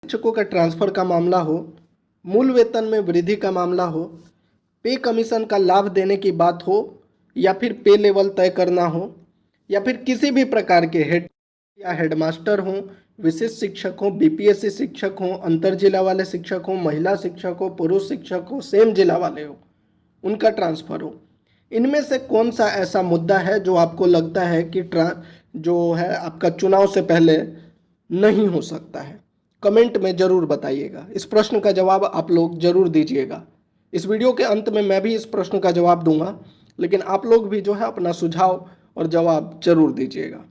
शिक्षकों का ट्रांसफर का मामला हो, मूल वेतन में वृद्धि का मामला हो, पे कमीशन का लाभ देने की बात हो, या फिर पे लेवल तय करना हो, या फिर किसी भी प्रकार के हेड या हेडमास्टर हों, विशिष्ट शिक्षक हों, बीपीएससी शिक्षक हों, अंतर जिला वाले शिक्षक हों, महिला शिक्षक हो, पुरुष शिक्षक हो, सेम जिला वाले हो, उनका ट्रांसफ़र हो, इनमें से कौन सा ऐसा मुद्दा है जो आपको लगता है कि जो है आपका चुनाव से पहले नहीं हो सकता है? कमेंट में ज़रूर बताइएगा। इस प्रश्न का जवाब आप लोग ज़रूर दीजिएगा। इस वीडियो के अंत में मैं भी इस प्रश्न का जवाब दूंगा, लेकिन आप लोग भी जो है अपना सुझाव और जवाब जरूर दीजिएगा।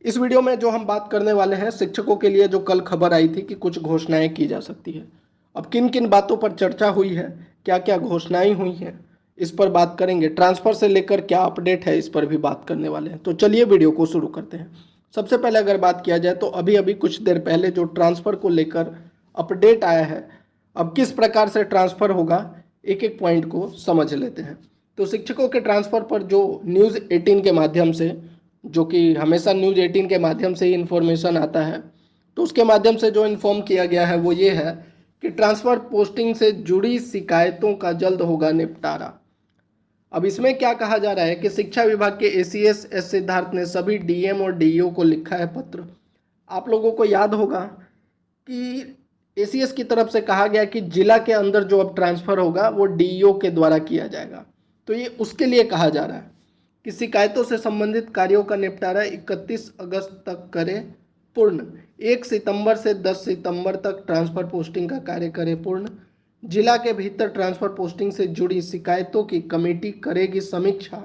इस वीडियो में जो हम बात करने वाले हैं, शिक्षकों के लिए जो कल खबर आई थी कि कुछ घोषणाएं की जा सकती है। अब किन किन बातों पर चर्चा हुई है, क्या क्या घोषणाएं हुई हैं, इस पर बात करेंगे। ट्रांसफ़र से लेकर क्या अपडेट है, इस पर भी बात करने वाले हैं। तो चलिए वीडियो को शुरू करते हैं। सबसे पहले अगर बात किया जाए तो अभी अभी कुछ देर पहले जो ट्रांसफ़र को लेकर अपडेट आया है, अब किस प्रकार से ट्रांसफ़र होगा, एक एक पॉइंट को समझ लेते हैं। तो शिक्षकों के ट्रांसफ़र पर जो न्यूज़ 18 के माध्यम से, जो कि हमेशा न्यूज़ 18 के माध्यम से ही इन्फॉर्मेशन आता है, तो उसके माध्यम से जो इन्फॉर्म किया गया है वो ये है कि ट्रांसफ़र पोस्टिंग से जुड़ी शिकायतों का जल्द होगा निपटारा। अब इसमें क्या कहा जा रहा है कि शिक्षा विभाग के एसीएस एस सिद्धार्थ ने सभी डीएम और डीईओ को लिखा है पत्र। आप लोगों को याद होगा कि एसीएस की तरफ से कहा गया कि जिला के अंदर जो अब ट्रांसफ़र होगा वो डीईओ के द्वारा किया जाएगा। तो ये उसके लिए कहा जा रहा है कि शिकायतों से संबंधित कार्यों का निपटारा 31 अगस्त तक करें पूर्ण, 1 सितंबर से 10 सितंबर तक ट्रांसफ़र पोस्टिंग का कार्य करें पूर्ण, जिला के भीतर ट्रांसफ़र पोस्टिंग से जुड़ी शिकायतों की कमेटी करेगी समीक्षा,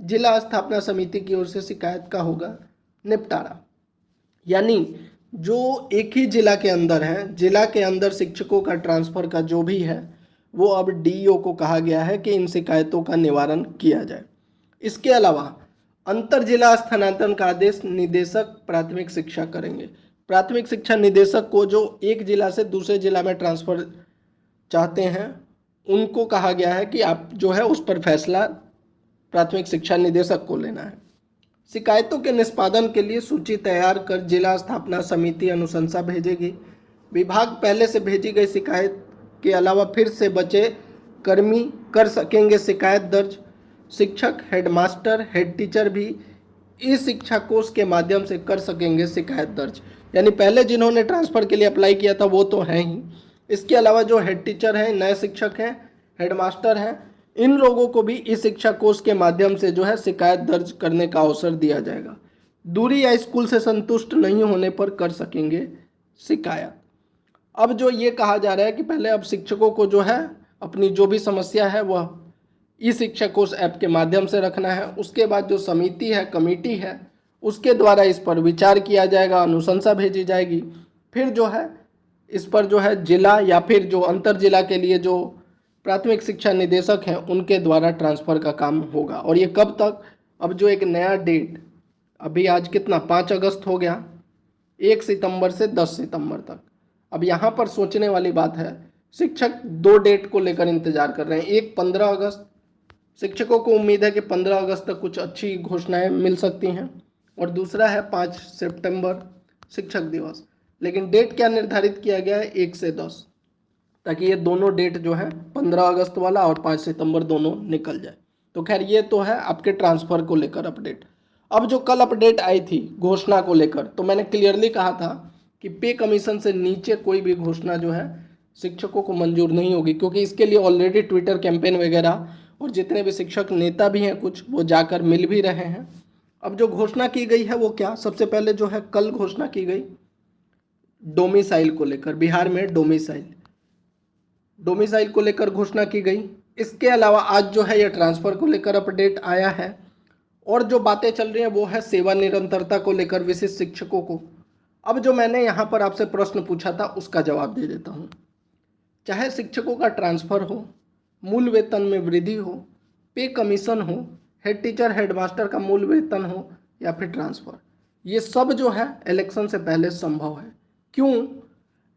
जिला स्थापना समिति की ओर से शिकायत का होगा निपटारा। यानी जो एक ही जिला के अंदर है, जिला के अंदर शिक्षकों का ट्रांसफ़र का जो भी है वो अब डीईओ को कहा गया है कि इन शिकायतों का निवारण किया जाए। इसके अलावा अंतर जिला स्थानांतरण का आदेश निदेशक प्राथमिक शिक्षा करेंगे। प्राथमिक शिक्षा निदेशक को जो एक जिला से दूसरे जिला में ट्रांसफ़र चाहते हैं उनको कहा गया है कि आप जो है उस पर फैसला प्राथमिक शिक्षा निदेशक को लेना है। शिकायतों के निष्पादन के लिए सूची तैयार कर जिला स्थापना समिति अनुशंसा भेजेगी। विभाग पहले से भेजी गई शिकायत के अलावा फिर से बचे कर्मी कर सकेंगे शिकायत दर्ज। शिक्षक, हेडमास्टर, हेड टीचर भी इस शिक्षा कोष के माध्यम से कर सकेंगे शिकायत दर्ज। यानी पहले जिन्होंने ट्रांसफ़र के लिए अप्लाई किया था वो तो हैं ही, इसके अलावा जो हेड टीचर हैं, नए शिक्षक हैं, हेडमास्टर हैं, इन लोगों को भी इस शिक्षा कोष के माध्यम से जो है शिकायत दर्ज करने का अवसर दिया जाएगा। दूरी या स्कूल से संतुष्ट नहीं होने पर कर सकेंगे शिकायत। अब जो ये कहा जा रहा है कि पहले अब शिक्षकों को जो है अपनी जो भी समस्या है वह ई शिक्षा कोष ऐप के माध्यम से रखना है। उसके बाद जो समिति है, कमेटी है, उसके द्वारा इस पर विचार किया जाएगा, अनुशंसा भेजी जाएगी। फिर जो है इस पर जो है जिला या फिर जो अंतर जिला के लिए जो प्राथमिक शिक्षा निदेशक हैं उनके द्वारा ट्रांसफ़र का काम होगा। और ये कब तक, अब जो एक नया डेट, अभी आज कितना 5 अगस्त हो गया, 1 सितंबर से 10 सितंबर तक। अब यहाँ पर सोचने वाली बात है, शिक्षक 2 डेट को लेकर इंतजार कर रहे हैं। एक 15 अगस्त, शिक्षकों को उम्मीद है कि 15 अगस्त तक कुछ अच्छी घोषणाएं मिल सकती हैं, और दूसरा है 5 सितंबर शिक्षक दिवस। लेकिन डेट क्या निर्धारित किया गया है, 1 से 10, ताकि ये दोनों डेट जो है 15 अगस्त वाला और 5 सितंबर दोनों निकल जाए। तो खैर ये तो है आपके ट्रांसफ़र को लेकर अपडेट। अब जो कल अपडेट आई थी घोषणा को लेकर, तो मैंने क्लियरली कहा था कि पे कमीशन से नीचे कोई भी घोषणा जो है शिक्षकों को मंजूर नहीं होगी, क्योंकि इसके लिए ऑलरेडी ट्विटर कैंपेन वगैरह और जितने भी शिक्षक नेता भी हैं कुछ, वो जाकर मिल भी रहे हैं। अब जो घोषणा की गई है वो क्या, सबसे पहले जो है कल घोषणा की गई डोमिसाइल को लेकर, बिहार में डोमिसाइल को लेकर घोषणा की गई। इसके अलावा आज जो है ये ट्रांसफ़र को लेकर अपडेट आया है, और जो बातें चल रही हैं वो है सेवा निरंतरता को लेकर विशिष्ट शिक्षकों को। अब जो मैंने यहाँ पर आपसे प्रश्न पूछा था उसका जवाब दे देता हूँ। चाहे शिक्षकों का ट्रांसफ़र हो, मूल वेतन में वृद्धि हो, पे कमीशन हो, हेड टीचर हेडमास्टर का मूल वेतन हो, या फिर ट्रांसफ़र, ये सब जो है इलेक्शन से पहले संभव है। क्यों,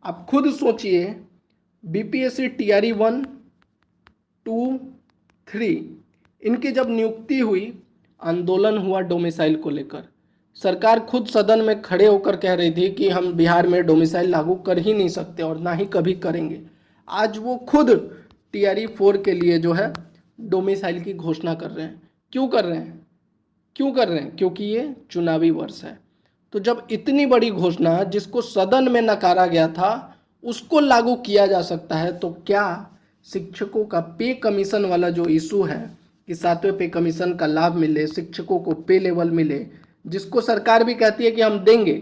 आप खुद सोचिए। बीपीएससी टीआरई 1, 2, 3 इनकी जब नियुक्ति हुई, आंदोलन हुआ डोमिसाइल को लेकर, सरकार खुद सदन में खड़े होकर कह रही थी कि हम बिहार में डोमिसाइल लागू कर ही नहीं सकते और ना ही कभी करेंगे। आज वो खुद TRE 4 के लिए जो है डोमिसाइल की घोषणा कर रहे हैं। क्यों कर रहे हैं? क्यों कर रहे हैं? क्योंकि ये चुनावी वर्ष है। तो जब इतनी बड़ी घोषणा जिसको सदन में नकारा गया था उसको लागू किया जा सकता है, तो क्या शिक्षकों का पे कमीशन वाला जो इशू है कि 7वें पे कमीशन का लाभ मिले, शिक्षकों को पे लेवल मिले, जिसको सरकार भी कहती है कि हम देंगे,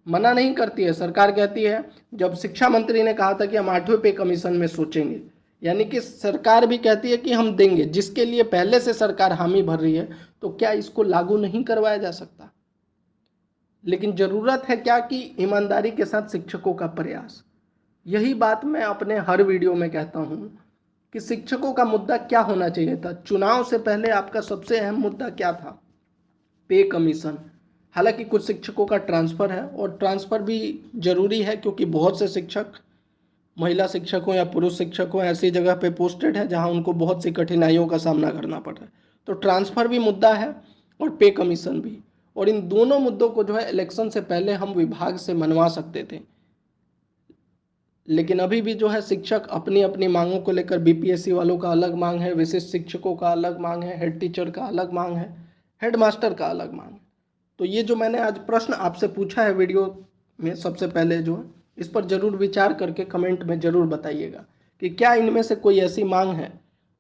मना नहीं करती है सरकार, कहती है। जब शिक्षा मंत्री ने कहा था कि हम 8वें पे कमीशन में सोचेंगे, यानी कि सरकार भी कहती है कि हम देंगे, जिसके लिए पहले से सरकार हामी भर रही है। तो क्या इसको लागू नहीं करवाया जा सकता? लेकिन ज़रूरत है क्या कि ईमानदारी के साथ शिक्षकों का प्रयास। यही बात मैं अपने हर वीडियो में कहता हूँ कि शिक्षकों का मुद्दा क्या होना चाहिए था। चुनाव से पहले आपका सबसे अहम मुद्दा क्या था? पे कमीशन। हालांकि कुछ शिक्षकों का ट्रांसफ़र है और ट्रांसफ़र भी ज़रूरी है, क्योंकि बहुत से शिक्षक महिला शिक्षक हो या पुरुष शिक्षक हो ऐसी जगह पे पोस्टेड है जहां उनको बहुत सी कठिनाइयों का सामना करना पड़ रहा है। तो ट्रांसफ़र भी मुद्दा है और पे कमीशन भी, और इन दोनों मुद्दों को जो है इलेक्शन से पहले हम विभाग से मनवा सकते थे। लेकिन अभी भी जो है शिक्षक अपनी अपनी मांगों को लेकर, BPSC वालों का अलग मांग है, विशिष्ट शिक्षकों का अलग मांग है, हेड टीचर का अलग मांग है, हेड मास्टर का अलग मांग है। तो ये जो मैंने आज प्रश्न आपसे पूछा है वीडियो में, सबसे पहले जो है इस पर ज़रूर विचार करके कमेंट में ज़रूर बताइएगा कि क्या इनमें से कोई ऐसी मांग है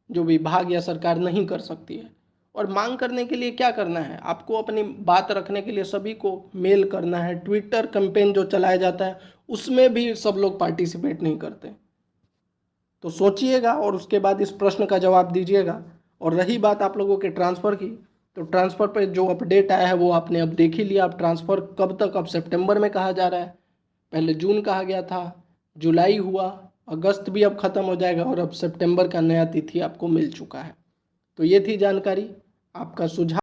जो विभाग या सरकार नहीं कर सकती है। और मांग करने के लिए क्या करना है? आपको अपनी बात रखने के लिए सभी को मेल करना है। ट्विटर कैंपेन जो चलाया जाता है उसमें भी सब लोग पार्टिसिपेट नहीं करते। तो सोचिएगा और उसके बाद इस प्रश्न का जवाब दीजिएगा। और रही बात आप लोगों के ट्रांसफ़र की, तो ट्रांसफ़र पे जो अपडेट आया है वो आपने अब देख ही लिया। अब ट्रांसफ़र कब तक? अब सितंबर में कहा जा रहा है, पहले जून कहा गया था, जुलाई हुआ, अगस्त भी अब ख़त्म हो जाएगा और अब सितंबर का नया तिथि आपको मिल चुका है। तो ये थी जानकारी। आपका सुझाव